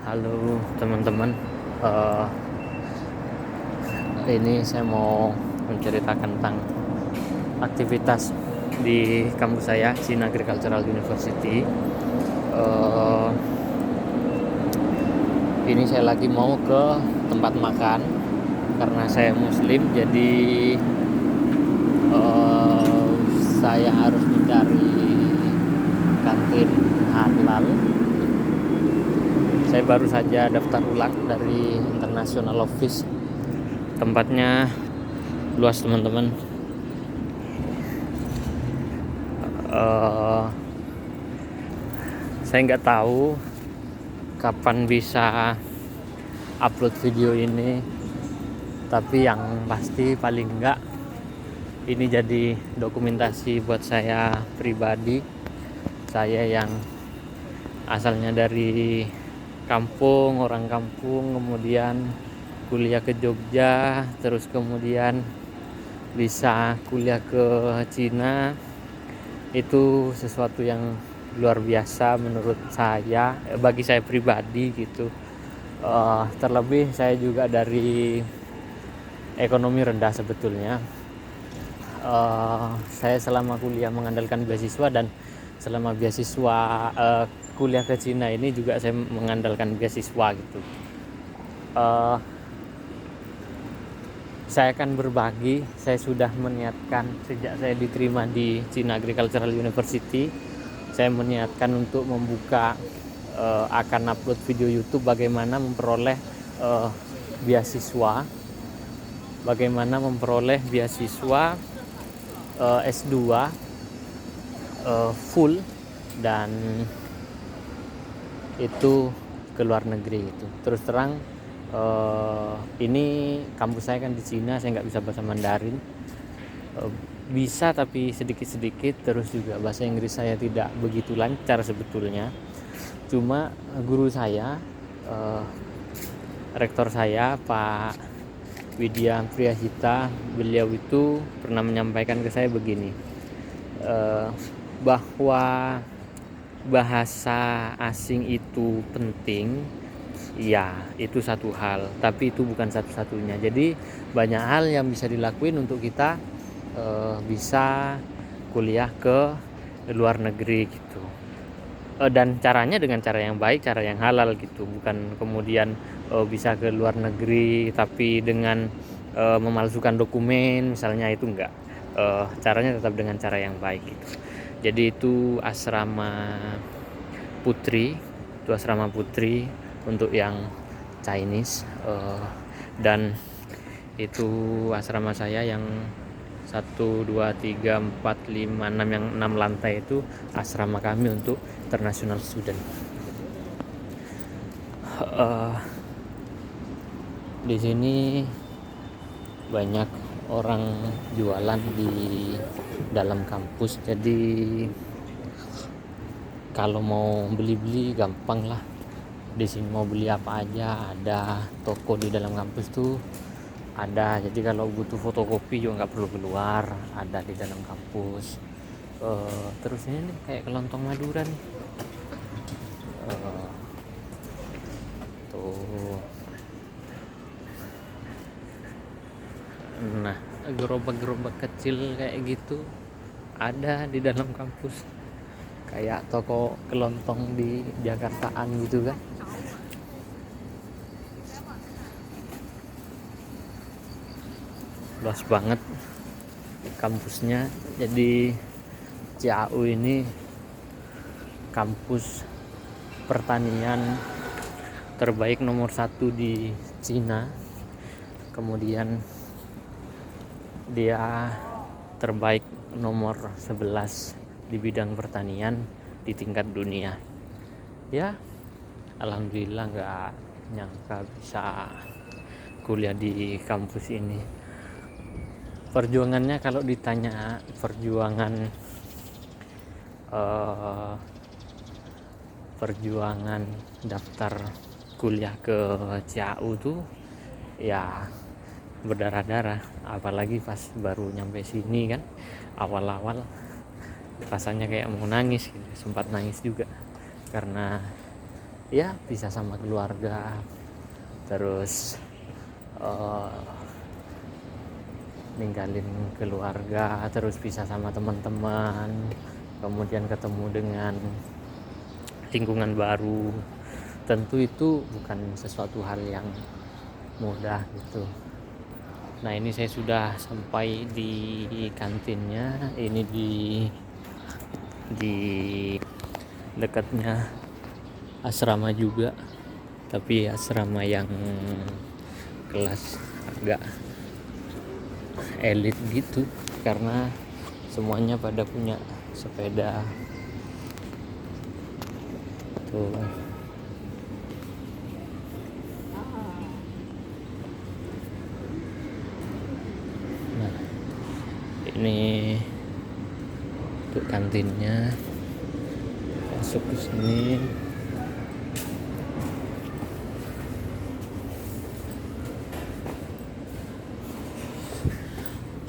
Halo teman-teman. Eh, ini saya mau menceritakan tentang aktivitas di kampus saya, Cina Agricultural University. Eh, ini saya lagi mau ke tempat makan karena saya Muslim, jadi eh, saya harus mencari kantin halal. Saya baru saja daftar ulang dari International Office. Tempatnya luas teman-teman. uh, saya nggak tahu kapan bisa upload video ini, tapi yang pasti paling nggak ini jadi dokumentasi buat saya pribadi. Saya yang asalnya dari kampung, orang kampung, kemudian kuliah ke Jogja, terus kemudian bisa kuliah ke Cina. Itu sesuatu yang luar biasa menurut saya, bagi saya pribadi gitu. Terlebih saya juga dari ekonomi rendah sebetulnya. Saya selama kuliah mengandalkan beasiswa, dan selama beasiswa kuliah ke Cina ini juga saya mengandalkan beasiswa gitu. Uh, saya akan berbagi. Saya sudah meniatkan sejak saya diterima di China Agricultural University, saya meniatkan untuk membuka akan upload video YouTube bagaimana memperoleh beasiswa, bagaimana memperoleh beasiswa S2 full, dan itu ke luar negeri gitu. Terus terang, ini kampus saya kan di Cina, saya nggak bisa bahasa Mandarin. Bisa tapi sedikit-sedikit. Terus juga bahasa Inggris saya tidak begitu lancar sebetulnya. Cuma guru saya, rektor saya Pak Widya Priyahita, beliau itu pernah menyampaikan ke saya begini, bahwa bahasa asing itu penting. Ya, itu satu hal, tapi itu bukan satu-satunya. Jadi banyak hal yang bisa dilakuin untuk kita bisa kuliah ke luar negeri gitu. Dan caranya dengan cara yang baik, cara yang halal gitu. Bukan kemudian bisa ke luar negeri tapi dengan memalsukan dokumen misalnya, itu enggak. Caranya tetap dengan cara yang baik gitu. Jadi itu asrama putri, untuk yang Chinese, dan itu asrama saya yang 1, 2, 3, 4, 5, 6, yang 6 lantai itu asrama kami untuk international student. Di sini banyak orang jualan di dalam kampus, jadi kalau mau beli-beli gampang lah. Di sini mau beli apa aja ada, toko di dalam kampus tuh ada. Jadi kalau butuh fotokopi juga nggak perlu keluar, ada di dalam kampus. Terus ini nih, kayak kelontong Madura nih. Tuh. Nah, gerobak-gerobak kecil kayak gitu ada di dalam kampus, kayak toko kelontong di Jakartaan gitu kan. Luas banget kampusnya. Jadi CAU ini kampus pertanian terbaik nomor 1 di Cina. Kemudian dia terbaik nomor 11 di bidang pertanian di tingkat dunia. Ya, alhamdulillah nggak nyangka bisa kuliah di kampus ini. Perjuangannya, kalau ditanya perjuangan daftar kuliah ke CAU tuh ya berdarah-darah, apalagi pas baru nyampe sini kan. Awal-awal rasanya kayak mau nangis gitu, sempat nangis juga karena ya bisa sama keluarga, terus ninggalin keluarga, terus bisa sama teman-teman, kemudian ketemu dengan lingkungan baru. Tentu itu bukan sesuatu hal yang mudah gitu. Nah, ini saya sudah sampai di kantinnya. Ini di dekatnya asrama juga, tapi asrama yang kelas agak elit gitu, karena semuanya pada punya sepeda tuh. Nah, ini untuk kantinnya, masuk ke sini.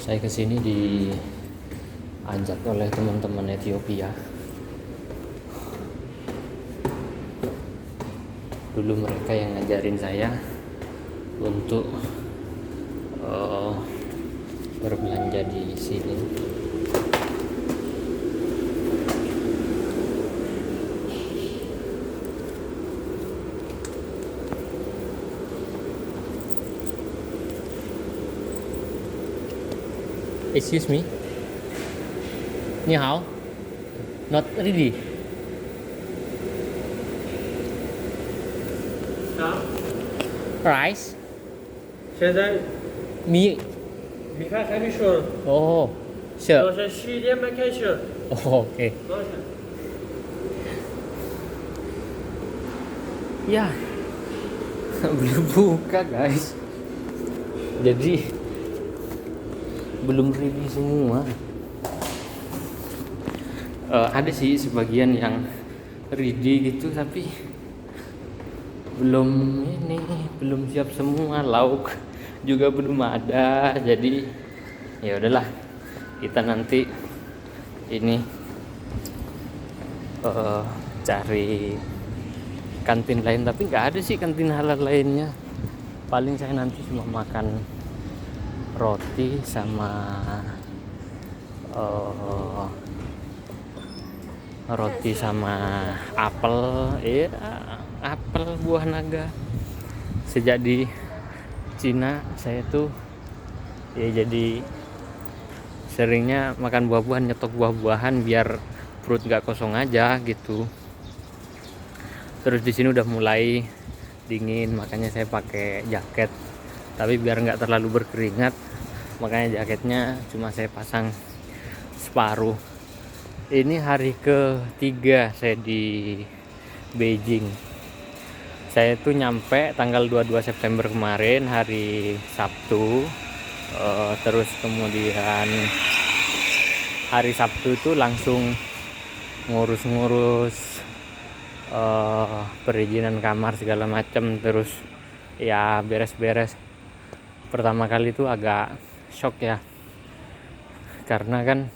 Saya kesini diajak oleh teman-teman Ethiopia. Dulu mereka yang ngajarin saya untuk berbelanja di sini. Excuse me. Ni hao. Not ready. 啊，Rice. 现在 米 米饭还没熟呢， Oh, 早 sure. 上11点半开始， Oh, okay. 多少钱？ Ya. Belum buka, guys. Jadi belum ready semua. Ada sih sebagian yang ready gitu, tapi belum siap semua. Lauk juga belum ada. Jadi ya udahlah, kita nanti ini cari kantin lain. Tapi nggak ada sih kantin halal lainnya. Paling saya nanti cuma makan roti sama apel. Apel buah naga. Sejak di Cina saya tuh ya jadi seringnya makan buah-buahan, nyetok buah-buahan biar perut nggak kosong aja gitu. Terus di sini udah mulai dingin, makanya saya pakai jaket. Tapi biar nggak terlalu berkeringat, makanya jaketnya cuma saya pasang separuh. Ini hari ketiga saya di Beijing. Saya tuh nyampe tanggal 22 September kemarin, hari Sabtu. Terus kemudian hari Sabtu itu langsung ngurus-ngurus perizinan kamar segala macam, terus ya beres-beres. Pertama kali itu agak shock ya, karena kan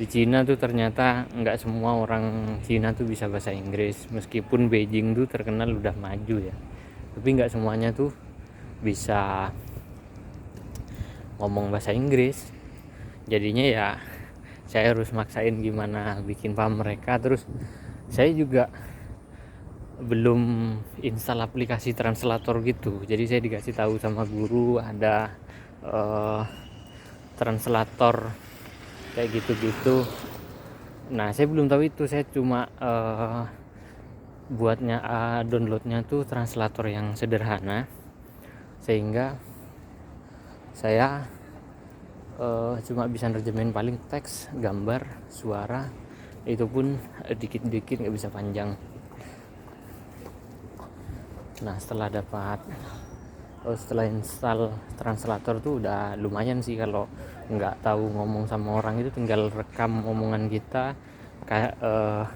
di Cina tuh ternyata nggak semua orang Cina tuh bisa bahasa Inggris. Meskipun Beijing tuh terkenal udah maju ya, tapi nggak semuanya tuh bisa ngomong bahasa Inggris. Jadinya ya saya harus maksain gimana bikin paham mereka. Terus saya juga belum install aplikasi translator gitu, jadi saya dikasih tahu sama guru ada translator kayak gitu-gitu. Nah, saya belum tahu itu. Saya cuma downloadnya tuh translator yang sederhana, sehingga saya cuma bisa nerjemahin paling teks, gambar, suara, itu pun dikit-dikit, nggak bisa panjang. Nah, setelah install translator tuh udah lumayan sih. Kalau nggak tahu ngomong sama orang itu tinggal rekam omongan kita,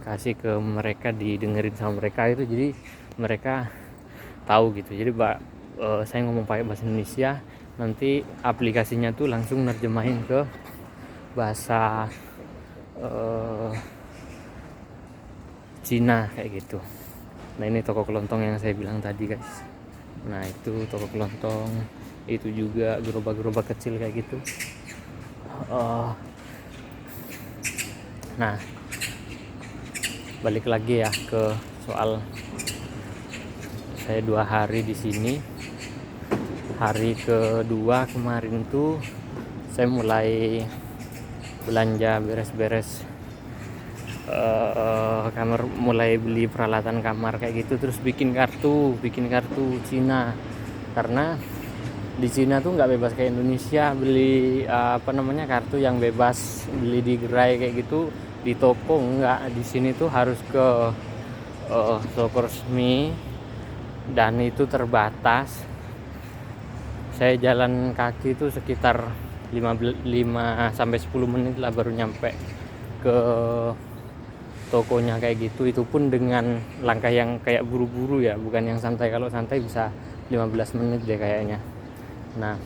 kasih ke mereka, didengerin sama mereka itu, jadi mereka tahu gitu. Jadi saya ngomong pakai bahasa Indonesia, nanti aplikasinya tuh langsung nerjemahin ke bahasa Cina kayak gitu. Nah ini toko kelontong yang saya bilang tadi guys. Nah itu toko kelontong, itu juga gerobak-gerobak kecil kayak gitu. Nah balik lagi ya ke soal saya 2 hari di sini. Hari kedua kemarin tuh saya mulai belanja beres-beres kamar, mulai beli peralatan kamar kayak gitu, terus bikin kartu Cina, karena di Cina tuh nggak bebas kayak Indonesia beli kartu yang bebas beli di gerai kayak gitu di toko. Nggak, di sini tuh harus ke toko resmi dan itu terbatas. Saya jalan kaki itu sekitar 5 sampai 10 menit lah baru nyampe ke tokonya kayak gitu. Itu pun dengan langkah yang kayak buru-buru ya, bukan yang santai. Kalau santai bisa 15 menit deh kayaknya. Nah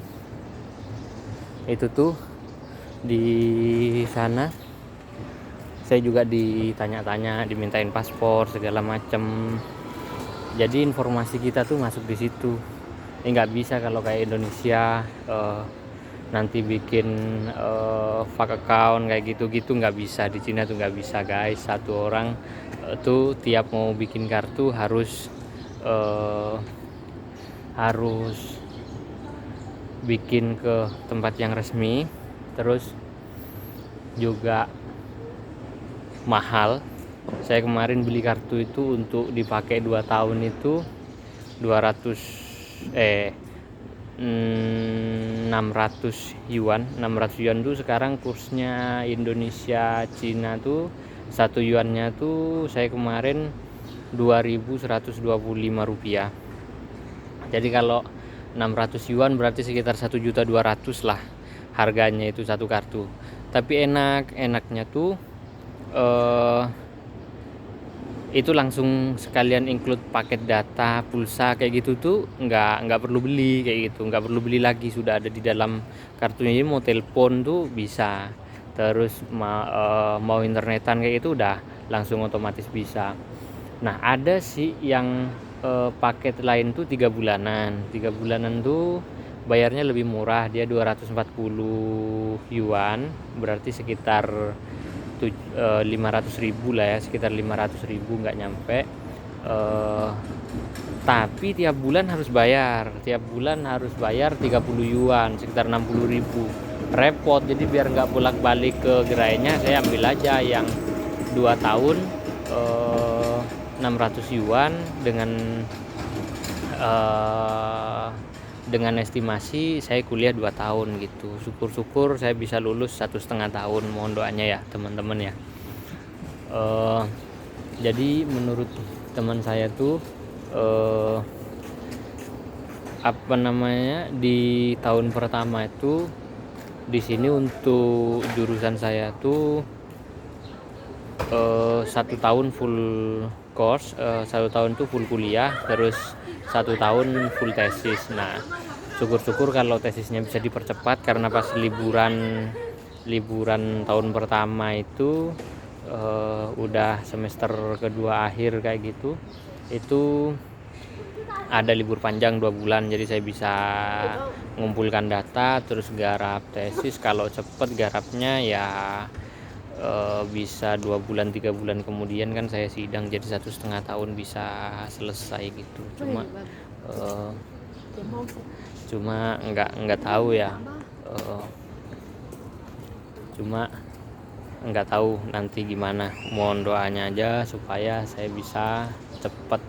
itu tuh di sana saya juga ditanya-tanya, dimintain paspor segala macem. Jadi informasi kita tuh masuk di situ. Nggak bisa kalau kayak Indonesia nanti bikin fake account kayak gitu-gitu, nggak bisa. Di Cina tuh nggak bisa guys. Satu orang tuh tiap mau bikin kartu harus bikin ke tempat yang resmi, terus juga mahal. Saya kemarin beli kartu itu untuk dipakai 2 tahun itu 600 yuan. 600 yuan tuh sekarang kursnya Indonesia Cina tuh 1 yuannya tuh saya kemarin 2.125 rupiah. Jadi kalau 600 yuan berarti sekitar 1.200.000 lah harganya itu satu kartu. Tapi enaknya tuh itu langsung sekalian include paket data, pulsa kayak gitu tuh nggak perlu beli kayak gitu, nggak perlu beli lagi, sudah ada di dalam kartunya. Jadi mau telepon tuh bisa, terus mau internetan kayak gitu udah langsung otomatis bisa. Nah ada sih yang paket lain tuh 3 bulanan tuh bayarnya lebih murah, dia 240 yuan, berarti sekitar 500.000 lah ya, sekitar 500.000, nggak nyampe. Tapi tiap bulan harus bayar 30 yuan, sekitar 60.000. Repot, jadi biar nggak bolak-balik ke gerainya, saya ambil aja yang 2 tahun 600 yuan dengan estimasi saya kuliah 2 tahun gitu. Syukur-syukur saya bisa lulus 1,5 tahun, mohon doanya ya teman-teman ya. Jadi menurut teman saya tuh di tahun pertama itu di sini untuk jurusan saya tuh 1 tahun full course, 1 tahun tuh full kuliah, terus 1 tahun full tesis. Nah syukur-syukur kalau tesisnya bisa dipercepat, karena pas liburan tahun pertama itu udah semester kedua akhir kayak gitu, itu ada libur panjang 2 bulan, jadi saya bisa mengumpulkan data terus garap tesis. Kalau cepet garapnya ya bisa 2 bulan 3 bulan kemudian kan saya sidang, jadi 1,5 tahun bisa selesai gitu. Cuma nggak tahu ya, nggak tahu nanti gimana. Mohon doanya aja supaya saya bisa cepet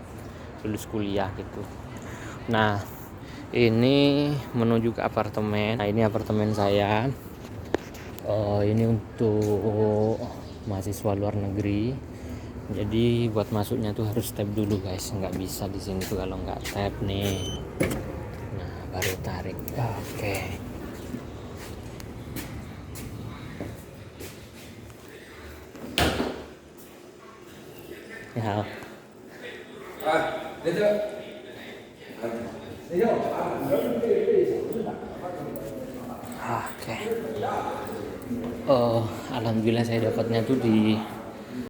lulus kuliah gitu. Nah ini menuju ke apartemen. Nah ini apartemen saya. Ini untuk mahasiswa luar negeri. Jadi buat masuknya tuh harus tap dulu guys, nggak bisa di sini tuh kalau nggak tap nih. Nah baru tarik. Oke. Ya. Oke. Alhamdulillah saya dapatnya tuh di